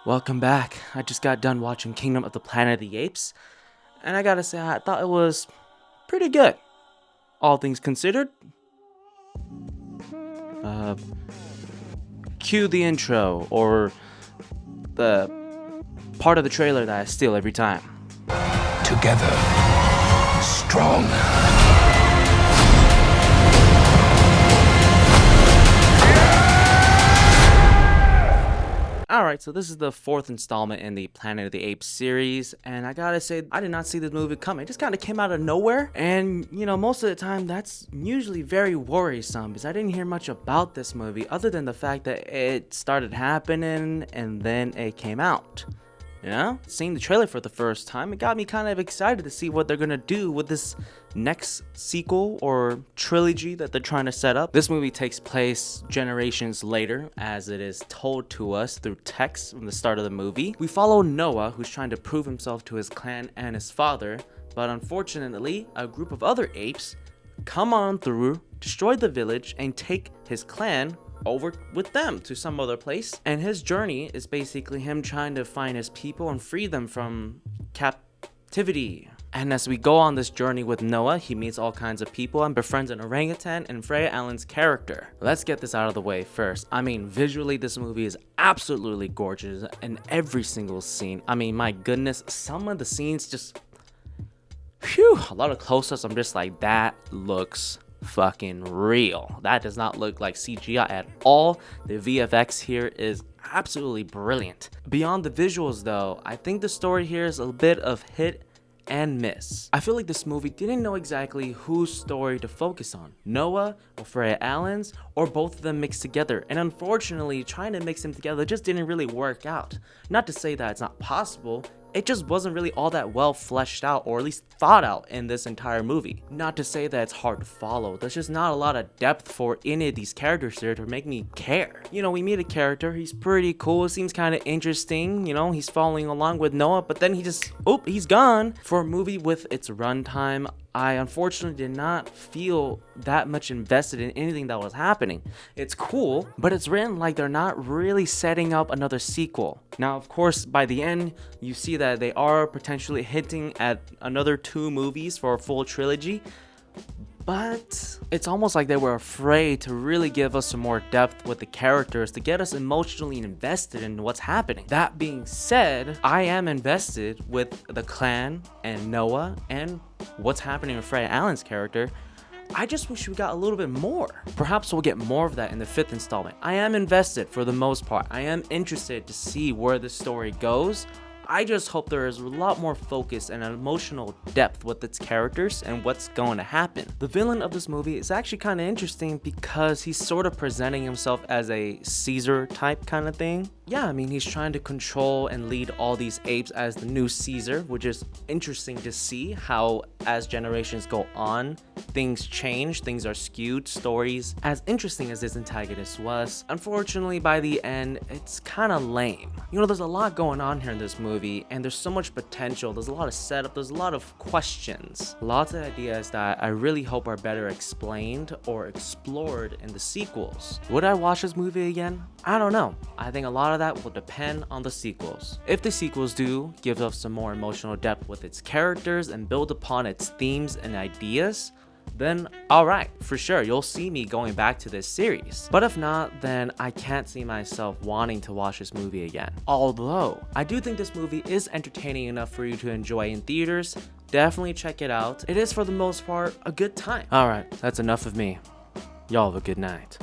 Welcome back. I just got done watching Kingdom of the Planet of the Apes, and I gotta say, I thought it was pretty good. All things considered. Cue the intro, or the part of the trailer that I steal every time. Together, strong. Alright, so this is the fourth installment in the Planet of the Apes series, and I gotta say, I did not see this movie coming. It just kind of came out of nowhere, and, you know, most of the time, that's usually very worrisome, because I didn't hear much about this movie, other than the fact that it started happening, and then it came out. You know, seeing the trailer for the first time, it got me kind of excited to see what they're gonna do with this next sequel or trilogy that they're trying to set up. This movie takes place generations later, as it is told to us through text from the start of the movie. We follow Noah, who's trying to prove himself to his clan and his father, but unfortunately, a group of other apes come on through, destroy the village, and take his clan over with them to some other place. And his journey is basically him trying to find his people and free them from captivity. And as we go on this journey with Noah, he meets all kinds of people and befriends an orangutan and Freya Allen's character. Let's get this out of the way first. I mean, visually, this movie is absolutely gorgeous in every single scene. I mean, my goodness, some of the scenes just, phew, a lot of close-ups. I'm just like, that looks fucking real. That does not look like CGI at all. The VFX here is absolutely brilliant. Beyond the visuals though, I think the story here is a bit of hit and miss. I feel like this movie didn't know exactly whose story to focus on, Noah or Freya Allen's, or both of them mixed together, and unfortunately trying to mix them together just didn't really work out. Not to say that it's not possible, it just wasn't really all that well fleshed out, or at least thought out in this entire movie. Not to say that it's hard to follow, there's just not a lot of depth for any of these characters here to make me care. You know, we meet a character, he's pretty cool, seems kind of interesting, you know, he's following along with Noah, but then he's gone. For a movie with its runtime, I unfortunately did not feel that much invested in anything that was happening. It's cool, but it's written like they're not really setting up another sequel. Now, of course, by the end, you see that they are potentially hinting at another 2 movies for a full trilogy, but it's almost like they were afraid to really give us some more depth with the characters to get us emotionally invested in what's happening. That being said, I am invested with the clan and Noah and what's happening with Freya Allen's character. I just wish we got a little bit more. Perhaps we'll get more of that in the 5th installment. I am invested for the most part. I am interested to see where the story goes. I just hope there is a lot more focus and an emotional depth with its characters and what's going to happen. The villain of this movie is actually kind of interesting because he's sort of presenting himself as a Caesar type kind of thing. Yeah, I mean, he's trying to control and lead all these apes as the new Caesar, which is interesting to see how, as generations go on, things change, things are skewed, stories. As interesting as this antagonist was, unfortunately, by the end, it's kind of lame. You know, there's a lot going on here in this movie, and there's so much potential, there's a lot of setup, there's a lot of questions. Lots of ideas that I really hope are better explained or explored in the sequels. Would I watch this movie again? I don't know. I think a lot of that will depend on the sequels. If the sequels do give us some more emotional depth with its characters and build upon its themes and ideas, then alright, for sure, you'll see me going back to this series. But if not, then I can't see myself wanting to watch this movie again. Although, I do think this movie is entertaining enough for you to enjoy in theaters. Definitely check it out. It is, for the most part, a good time. Alright, that's enough of me. Y'all have a good night.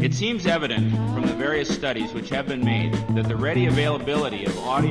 It seems evident from the various studies which have been made that the ready availability of audio